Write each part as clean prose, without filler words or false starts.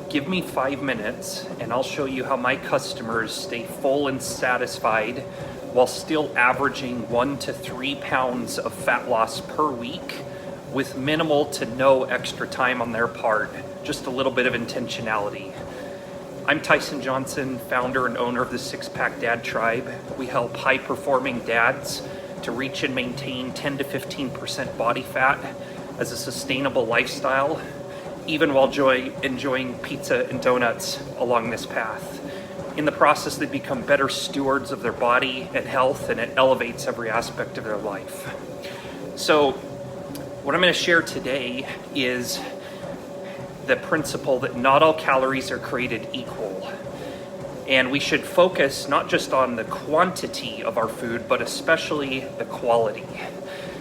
Give me 5 minutes and I'll show you how my customers stay full and satisfied while still averaging 1 to 3 pounds of fat loss per week with minimal to no extra time on their part, just a little bit of intentionality. I'm Tyson Johnson, founder and owner of the Six Pack Dad Tribe. We help high-performing dads to reach and maintain 10 to 15% body fat as a sustainable lifestyle, even while enjoying pizza and donuts along this path. In the process, they become better stewards of their body and health, and it elevates every aspect of their life. So what I'm going to share today is the principle that not all calories are created equal. And we should focus not just on the quantity of our food, but especially the quality.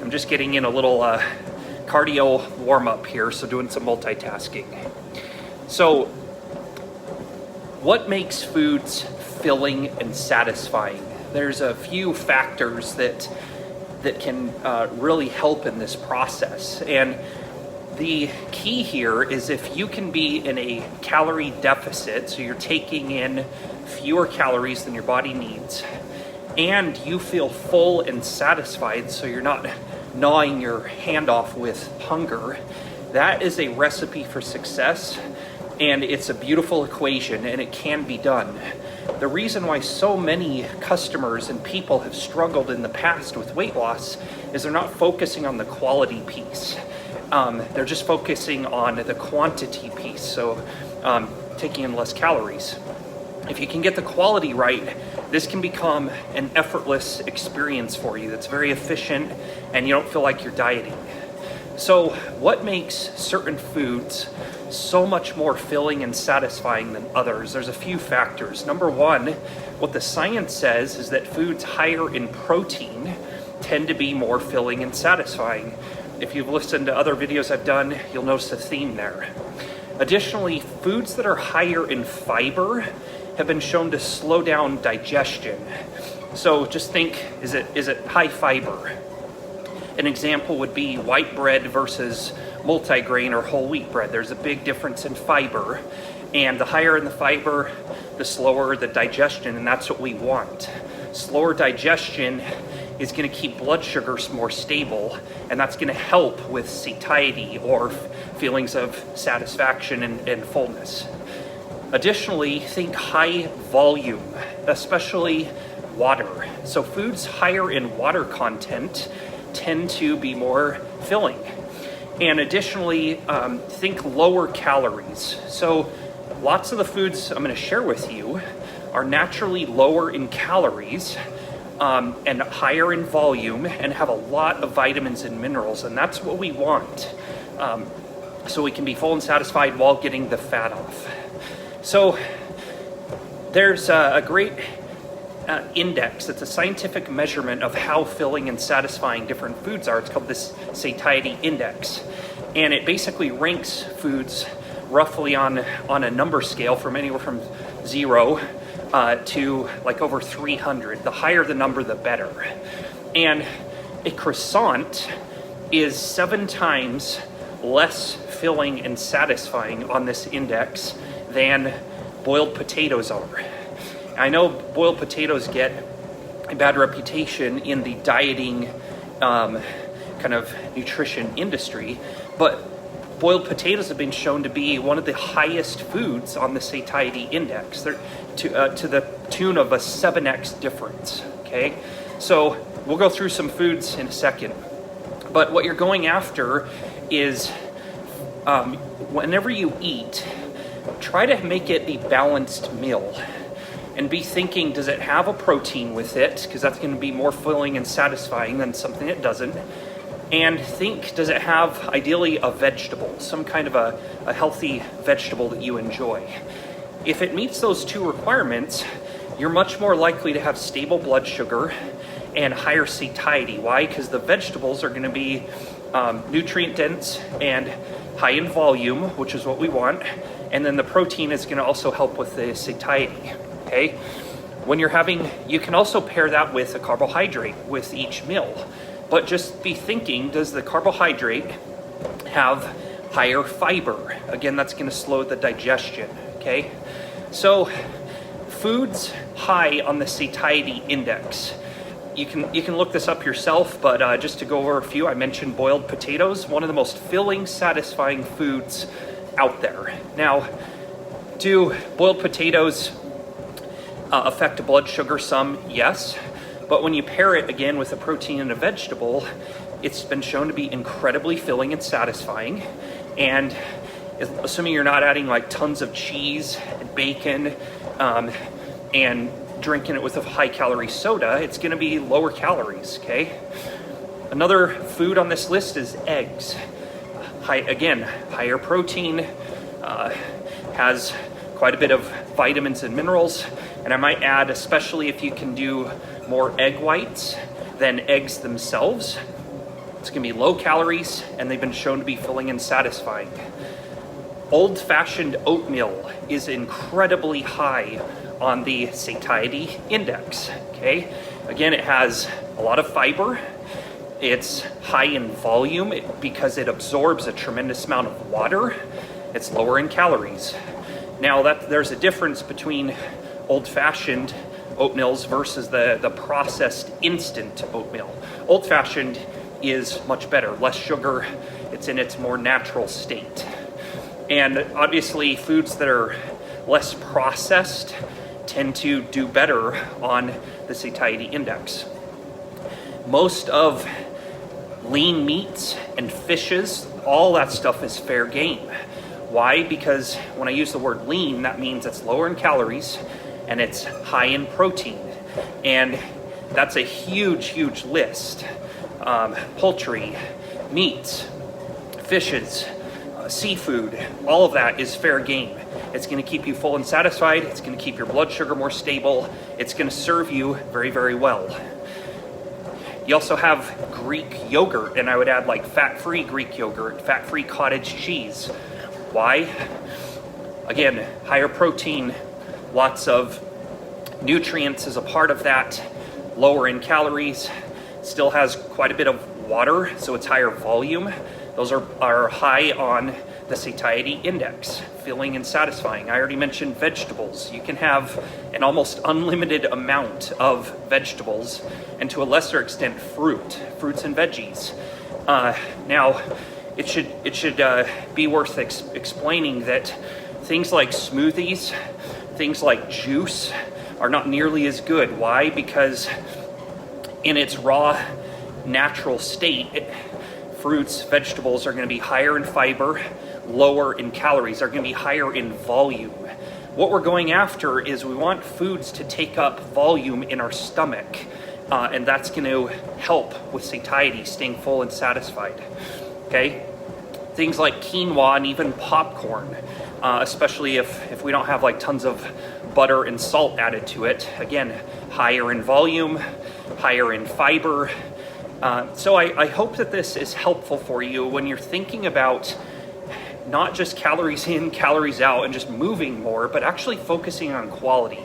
I'm just getting in a little cardio warm-up here, so doing some multitasking. So, what makes foods filling and satisfying? There's a few factors that can really help in this process. And the key here is if you can be in a calorie deficit, so you're taking in fewer calories than your body needs, and you feel full and satisfied, so you're not gnawing your hand off with hunger, that is a recipe for success, and it's a beautiful equation, and it can be done. The reason why so many customers and people have struggled in the past with weight loss is they're not focusing on the quality piece. They're just focusing on the quantity piece, so taking in less calories. If you can get the quality right, this can become an effortless experience for you that's very efficient and you don't feel like you're dieting. So what makes certain foods so much more filling and satisfying than others? There's a few factors. Number one, what the science says is that foods higher in protein tend to be more filling and satisfying. If you've listened to other videos I've done, you'll notice a theme there. Additionally, foods that are higher in fiber have been shown to slow down digestion. So just think, is it high fiber? An example would be white bread versus multigrain or whole wheat bread. There's a big difference in fiber, and the higher in the fiber, the slower the digestion, and that's what we want. Slower digestion is going to keep blood sugars more stable, and that's going to help with satiety or feelings of satisfaction and fullness. Additionally, think high volume, especially water. So foods higher in water content tend to be more filling. And additionally, think lower calories. So lots of the foods I'm going to share with you are naturally lower in calories and higher in volume and have a lot of vitamins and minerals, and that's what we want. So we can be full and satisfied while getting the fat off. So there's a great index. It's a scientific measurement of how filling and satisfying different foods are. It's called this Satiety Index. And it basically ranks foods roughly on a number scale from anywhere from 0 to like over 300. The higher the number, the better. And a croissant is 7 times less filling and satisfying on this index than boiled potatoes are. I know boiled potatoes get a bad reputation in the dieting kind of nutrition industry, but boiled potatoes have been shown to be one of the highest foods on the Satiety Index. They're to the tune of a 7x difference, okay? So we'll go through some foods in a second, but what you're going after is whenever you eat, try to make it a balanced meal and be thinking, does it have a protein with it? Because that's going to be more filling and satisfying than something that doesn't. And think, does it have ideally a vegetable, some kind of a healthy vegetable that you enjoy? If it meets those 2 requirements, you're much more likely to have stable blood sugar and higher satiety. Why? Because the vegetables are going to be nutrient dense and high in volume, which is what we want. And then the protein is going to also help with the satiety, okay? When you're having, you can also pair that with a carbohydrate with each meal. But just be thinking, does the carbohydrate have higher fiber. Again, that's going to slow the digestion, okay? So foods high on the satiety index. You can look this up yourself, but just to go over a few, I mentioned boiled potatoes, one of the most filling, satisfying foods out there. Now, do boiled potatoes affect blood sugar some? Yes. But when you pair it again with a protein and a vegetable, it's been shown to be incredibly filling and satisfying. And assuming you're not adding like tons of cheese and bacon and drinking it with a high calorie soda, it's going to be lower calories, okay? Another food on this list is eggs. Higher protein, has quite a bit of vitamins and minerals, and I might add, especially if you can do more egg whites than eggs themselves, it's going to be low calories, and they've been shown to be filling and satisfying. Old-fashioned oatmeal is incredibly high on the satiety index, okay? Again, it has a lot of fiber. It's high in volume because it absorbs a tremendous amount of water. It's lower in calories. Now, there's a difference between old-fashioned oatmeals versus the processed instant oatmeal. Old-fashioned is much better, less sugar. It's in its more natural state. And obviously, foods that are less processed tend to do better on the satiety index. Most of lean meats and fishes, all that stuff is fair game. Why? Because when I use the word lean, that means it's lower in calories and it's high in protein. And that's a huge, huge list. Poultry, meats, fishes, seafood, all of that is fair game. It's going to keep you full and satisfied. It's going to keep your blood sugar more stable. It's going to serve you very, very well. You also have Greek yogurt, and I would add like fat-free Greek yogurt, fat-free cottage cheese. Why? Again, higher protein, lots of nutrients as a part of that, lower in calories, still has quite a bit of water, so it's higher volume. Those are high on the satiety index, filling and satisfying. I already mentioned vegetables. You can have an almost unlimited amount of vegetables, and to a lesser extent, fruits and veggies. Now, it should be worth explaining that things like smoothies, things like juice, are not nearly as good. Why? Because in its raw, natural state, fruits, vegetables are going to be higher in fiber, lower in calories, are going to be higher in volume. What we're going after is we want foods to take up volume in our stomach, and that's going to help with satiety, staying full and satisfied. Okay? Things like quinoa and even popcorn, especially if we don't have like tons of butter and salt added to it. Again, higher in volume, higher in fiber. So I hope that this is helpful for you when you're thinking about not just calories in, calories out, and just moving more, but actually focusing on quality.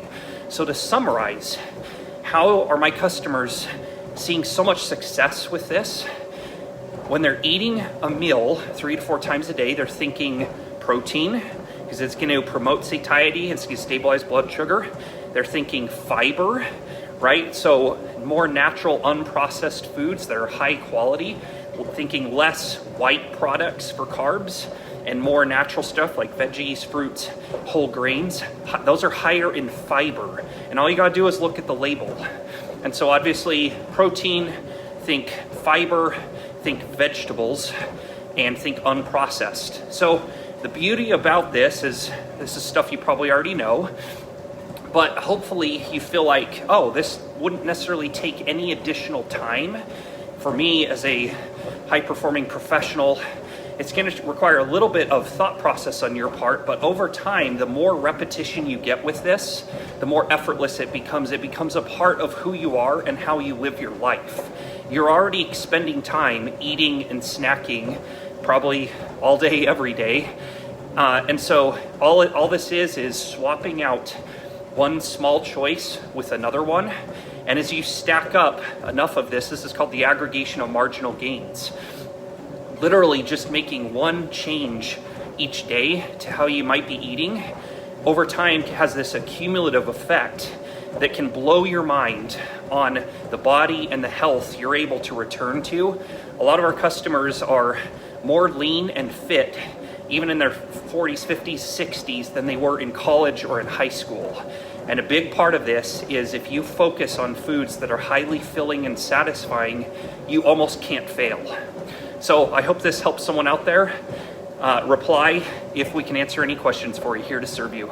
So to summarize, how are my customers seeing so much success with this? When they're eating a meal 3 to 4 times a day, they're thinking protein, because it's going to promote satiety, it's going to stabilize blood sugar. They're thinking fiber, right? So more natural, unprocessed foods that are high quality, thinking less white products for carbs, and more natural stuff like veggies, fruits, whole grains. Those are higher in fiber. And all you gotta do is look at the label. And so obviously protein, think fiber, think vegetables, and think unprocessed. So the beauty about this is stuff you probably already know, but hopefully you feel like, oh, this wouldn't necessarily take any additional time. For me as a high-performing professional, it's going to require a little bit of thought process on your part, but over time, the more repetition you get with this, the more effortless it becomes. It becomes a part of who you are and how you live your life. You're already spending time eating and snacking probably all day, every day. And so all this is swapping out one small choice with another one. And as you stack up enough of this is called the aggregation of marginal gains. literally just making one change each day to how you might be eating over time has this accumulative effect that can blow your mind on the body and the health you're able to return to. A lot of our customers are more lean and fit, even in their 40s, 50s, 60s, than they were in college or in high school. And a big part of this is if you focus on foods that are highly filling and satisfying, you almost can't fail. So I hope this helps someone out there. Reply if we can answer any questions for you. Here to serve you.